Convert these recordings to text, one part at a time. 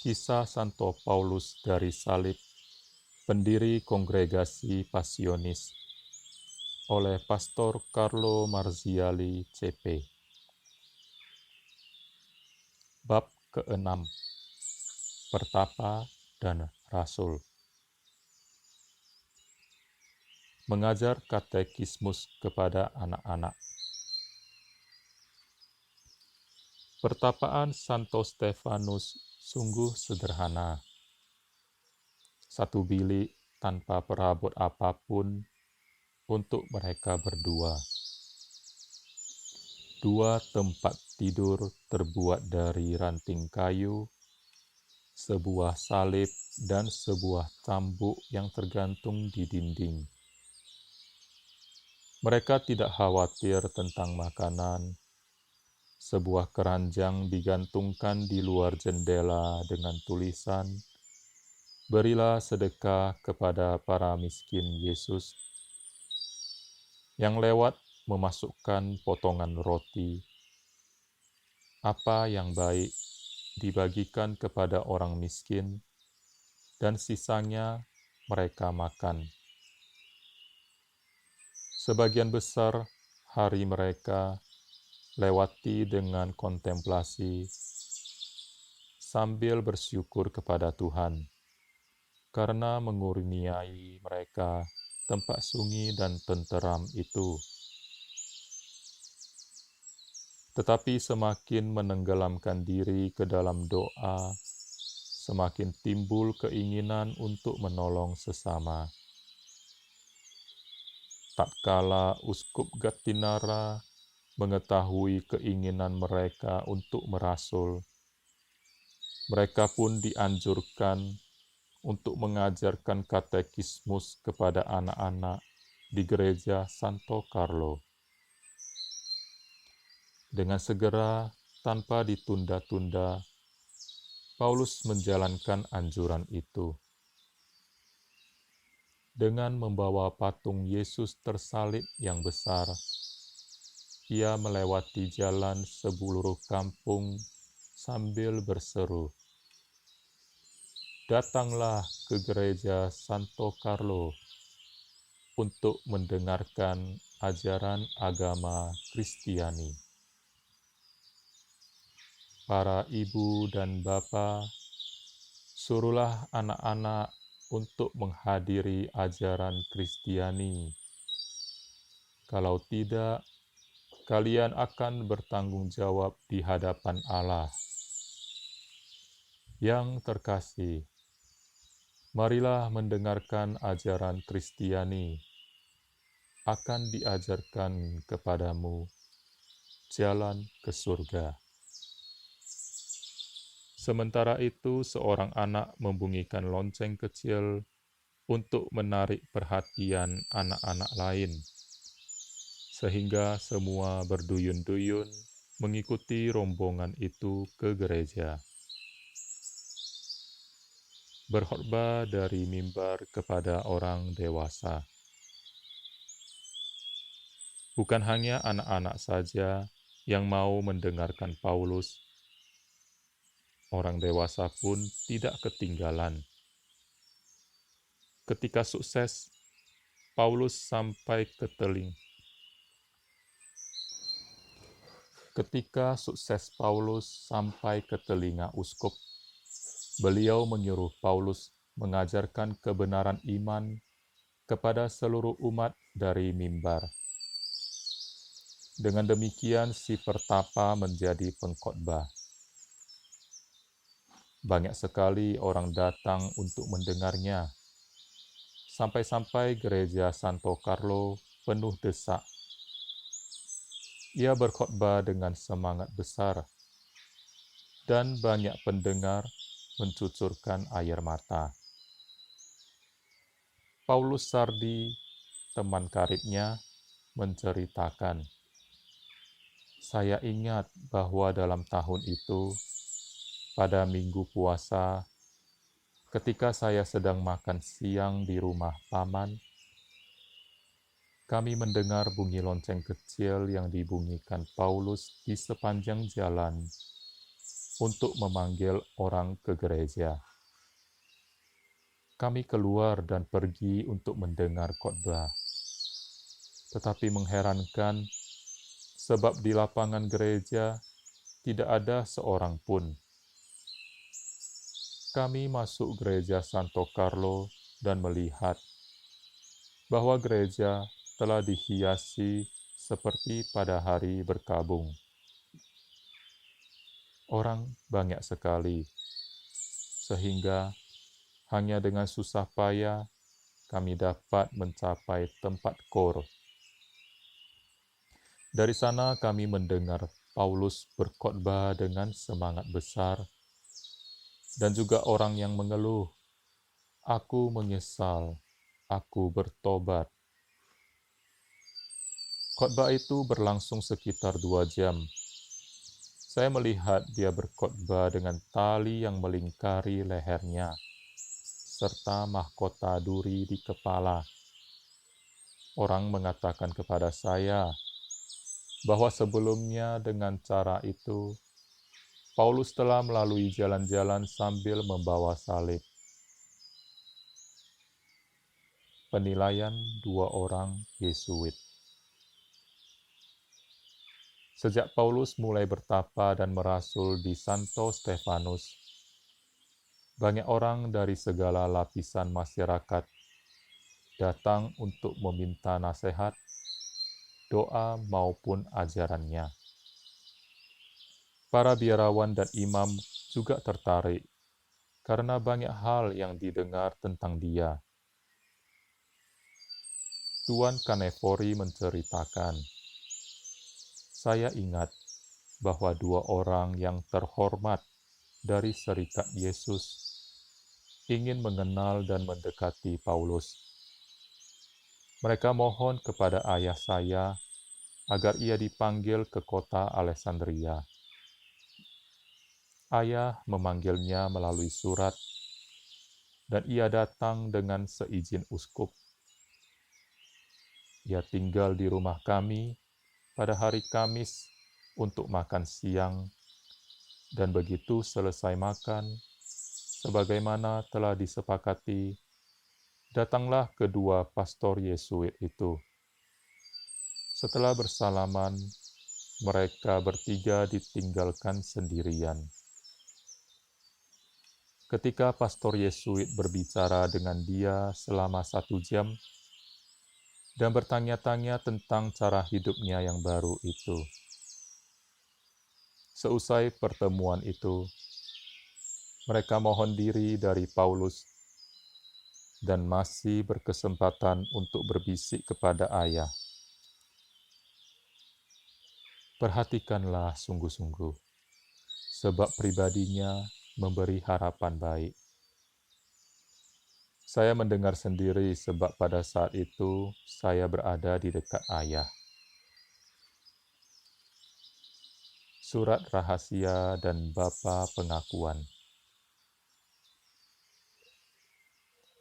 Kisah Santo Paulus dari Salib, pendiri Kongregasi Pasionis, oleh Pastor Carlo Marziali, CP. Bab ke-6, Pertapa dan Rasul. Mengajar katekismus kepada anak-anak. Pertapaan Santo Stefanus sungguh sederhana. Satu bilik tanpa perabot apapun untuk mereka berdua. Dua tempat tidur terbuat dari ranting kayu, sebuah salib dan sebuah cambuk yang tergantung di dinding. Mereka tidak khawatir tentang makanan. Sebuah keranjang digantungkan di luar jendela dengan tulisan, "Berilah sedekah kepada para miskin Yesus." Yang lewat memasukkan potongan roti. Apa yang baik dibagikan kepada orang miskin, dan sisanya mereka makan. Sebagian besar hari mereka lewati dengan kontemplasi sambil bersyukur kepada Tuhan, karena mengurniai mereka tempat sunyi dan tenteram itu. Tetapi semakin menenggelamkan diri ke dalam doa, semakin timbul keinginan untuk menolong sesama. Tatkala Uskup Gattinara mengetahui keinginan mereka untuk merasul, mereka pun dianjurkan untuk mengajarkan katekismus kepada anak-anak di gereja Santo Carlo. Dengan segera, tanpa ditunda-tunda, Paulus menjalankan anjuran itu. Dengan membawa patung Yesus tersalib yang besar, ia melewati jalan seluruh kampung sambil berseru, "Datanglah ke gereja Santo Carlo untuk mendengarkan ajaran agama Kristiani. Para ibu dan bapa, suruhlah anak-anak untuk menghadiri ajaran Kristiani. Kalau tidak, kalian akan bertanggung jawab di hadapan Allah." Yang terkasih, marilah mendengarkan ajaran Kristiani. Akan diajarkan kepadamu jalan ke surga. Sementara itu, seorang anak membunyikan lonceng kecil untuk menarik perhatian anak-anak lain, sehingga semua berduyun-duyun mengikuti rombongan itu ke gereja. Berkhotbah dari mimbar kepada orang dewasa. Bukan hanya anak-anak saja yang mau mendengarkan Paulus, orang dewasa pun tidak ketinggalan. Ketika sukses Paulus sampai ke telinga uskup, beliau menyuruh Paulus mengajarkan kebenaran iman kepada seluruh umat dari mimbar. Dengan demikian si pertapa menjadi pengkhotbah. Banyak sekali orang datang untuk mendengarnya, sampai-sampai gereja Santo Carlo penuh desak. Ia berkhotbah dengan semangat besar, dan banyak pendengar mencucurkan air mata. Paulus Sardi, teman karibnya, menceritakan, "Saya ingat bahwa dalam tahun itu, pada minggu puasa, ketika saya sedang makan siang di rumah paman, kami mendengar bunyi lonceng kecil yang dibunyikan Paulus di sepanjang jalan. untuk memanggil orang ke gereja. Kami keluar dan pergi untuk mendengar khotbah. Tetapi mengherankan, sebab di lapangan gereja tidak ada seorang pun. Kami masuk gereja Santo Carlo dan melihat bahwa gereja telah dihiasi seperti pada hari berkabung. Orang banyak sekali, sehingga hanya dengan susah payah kami dapat mencapai tempat kor. Dari sana kami mendengar Paulus berkhotbah dengan semangat besar, dan juga orang yang mengeluh, "Aku menyesal, aku bertobat." Khotbah itu berlangsung sekitar 2 jam. Saya melihat dia berkhotbah dengan tali yang melingkari lehernya, serta mahkota duri di kepala. Orang mengatakan kepada saya bahwa sebelumnya dengan cara itu, Paulus telah melalui jalan-jalan sambil membawa salib. Penilaian 2 orang Yesuit. Sejak Paulus mulai bertapa dan merasul di Santo Stefanus, banyak orang dari segala lapisan masyarakat datang untuk meminta nasihat, doa maupun ajarannya. Para biarawan dan imam juga tertarik karena banyak hal yang didengar tentang dia. Tuan Kanevori menceritakan, "Saya ingat bahwa 2 orang yang terhormat dari Serikat Yesus ingin mengenal dan mendekati Paulus. Mereka mohon kepada ayah saya agar ia dipanggil ke kota Alexandria. Ayah memanggilnya melalui surat, dan ia datang dengan seizin uskup. Ia tinggal di rumah kami pada hari Kamis untuk makan siang, dan begitu selesai makan, sebagaimana telah disepakati, datanglah kedua pastor Yesuit itu. Setelah bersalaman, mereka bertiga ditinggalkan sendirian. Ketika pastor Yesuit berbicara dengan dia selama 1 jam, dan bertanya-tanya tentang cara hidupnya yang baru itu. Seusai pertemuan itu, mereka mohon diri dari Paulus dan masih berkesempatan untuk berbisik kepada ayah. Perhatikanlah sungguh-sungguh, sebab pribadinya memberi harapan baik. Saya mendengar sendiri sebab pada saat itu saya berada di dekat ayah. Surat rahasia dan bapa pengakuan.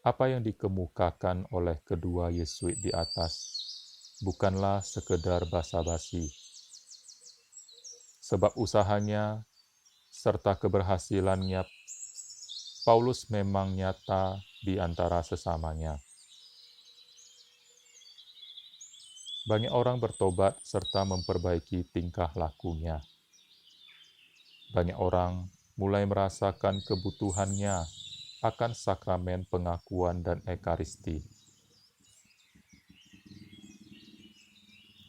Apa yang dikemukakan oleh kedua Yesuit di atas bukanlah sekedar basa-basi, sebab usahanya serta keberhasilannya Paulus memang nyata di antara sesamanya. Banyak orang bertobat serta memperbaiki tingkah lakunya. Banyak orang mulai merasakan kebutuhannya akan sakramen pengakuan dan ekaristi.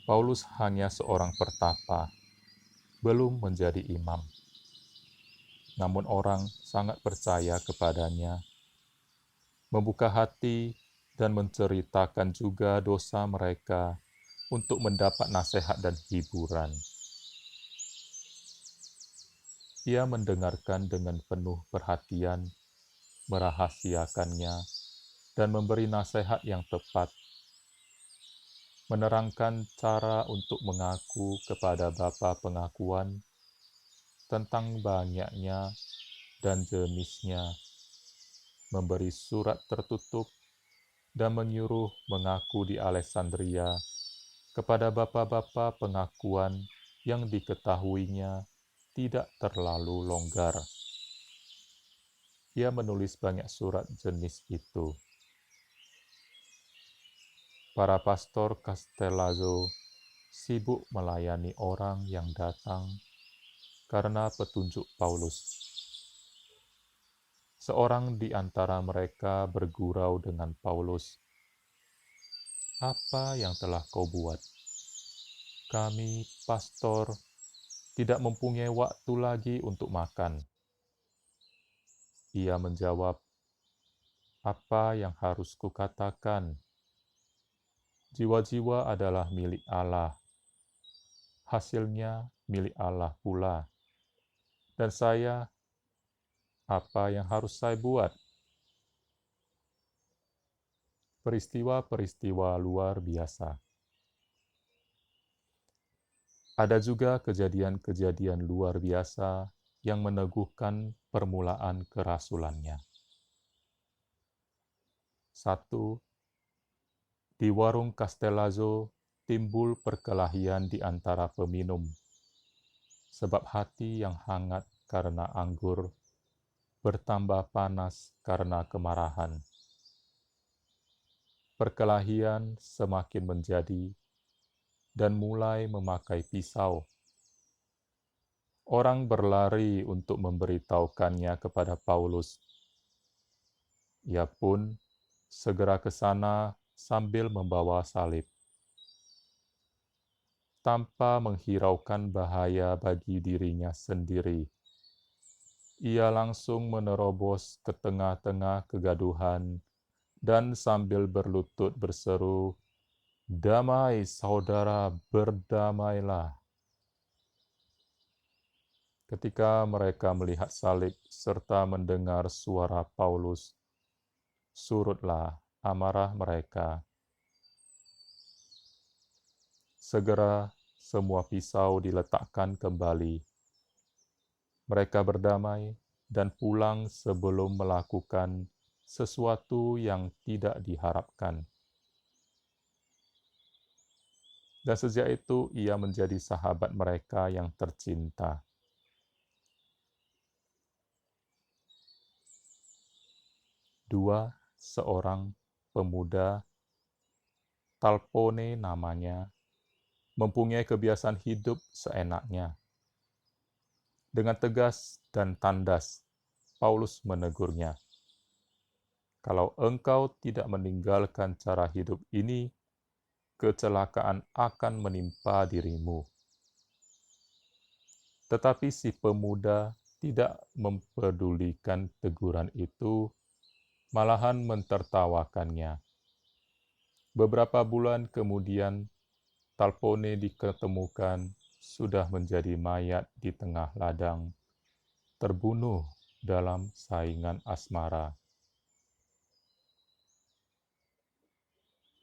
Paulus hanya seorang pertapa, belum menjadi imam. Namun orang sangat percaya kepadanya, membuka hati dan menceritakan juga dosa mereka untuk mendapat nasihat dan hiburan. Ia mendengarkan dengan penuh perhatian, merahasiakannya, dan memberi nasihat yang tepat, menerangkan cara untuk mengaku kepada Bapa pengakuan tentang banyaknya dan jenisnya, memberi surat tertutup, dan menyuruh mengaku di Alexandria kepada bapa-bapa pengakuan yang diketahuinya tidak terlalu longgar. Ia menulis banyak surat jenis itu. Para pastor Castellazzo sibuk melayani orang yang datang karena petunjuk Paulus. Seorang di antara mereka bergurau dengan Paulus, "Apa yang telah kau buat? Kami, pastor, tidak mempunyai waktu lagi untuk makan." Ia menjawab, "Apa yang harus kukatakan? Jiwa-jiwa adalah milik Allah, hasilnya milik Allah pula. Dan saya, apa yang harus saya buat?" Peristiwa-peristiwa luar biasa. Ada juga kejadian-kejadian luar biasa yang meneguhkan permulaan kerasulannya. 1. Di warung Castellazzo timbul perkelahian di antara peminum, sebab hati yang hangat karena anggur bertambah panas karena kemarahan. Perkelahian semakin menjadi dan mulai memakai pisau. Orang berlari untuk memberitahukannya kepada Paulus. Ia pun segera ke sana sambil membawa salib. Tanpa menghiraukan bahaya bagi dirinya sendiri, ia langsung menerobos ke tengah-tengah kegaduhan dan sambil berlutut berseru, "Damai, saudara, berdamailah." Ketika mereka melihat salib serta mendengar suara Paulus, surutlah amarah mereka. Segera semua pisau diletakkan kembali. Mereka berdamai dan pulang sebelum melakukan sesuatu yang tidak diharapkan. Dan sejak itu ia menjadi sahabat mereka yang tercinta. Dua, seorang pemuda, Talpone namanya, mempunyai kebiasaan hidup seenaknya. Dengan tegas dan tandas, Paulus menegurnya, "Kalau engkau tidak meninggalkan cara hidup ini, kecelakaan akan menimpa dirimu." Tetapi si pemuda tidak mempedulikan teguran itu, malahan mentertawakannya. Beberapa bulan kemudian, Talpone diketemukan sudah menjadi mayat di tengah ladang, terbunuh dalam saingan asmara.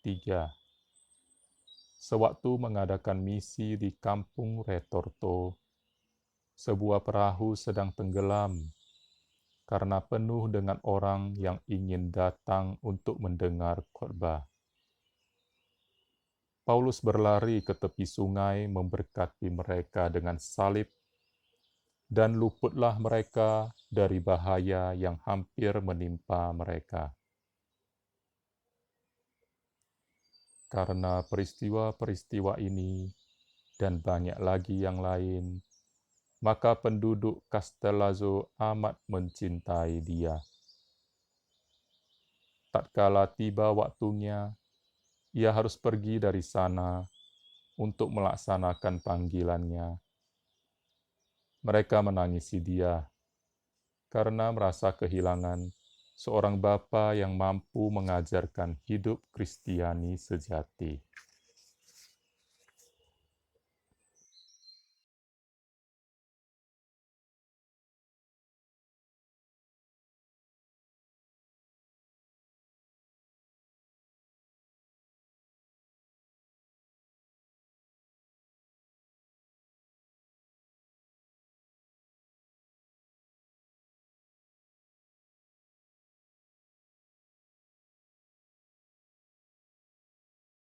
3. Sewaktu mengadakan misi di kampung Retorto, sebuah perahu sedang tenggelam karena penuh dengan orang yang ingin datang untuk mendengar khotbah. Paulus berlari ke tepi sungai memberkati mereka dengan salib, dan luputlah mereka dari bahaya yang hampir menimpa mereka. Karena peristiwa-peristiwa ini dan banyak lagi yang lain, maka penduduk Castellazzo amat mencintai dia. Tatkala tiba waktunya, ia harus pergi dari sana untuk melaksanakan panggilannya. Mereka menangisi dia karena merasa kehilangan seorang bapa yang mampu mengajarkan hidup Kristiani sejati.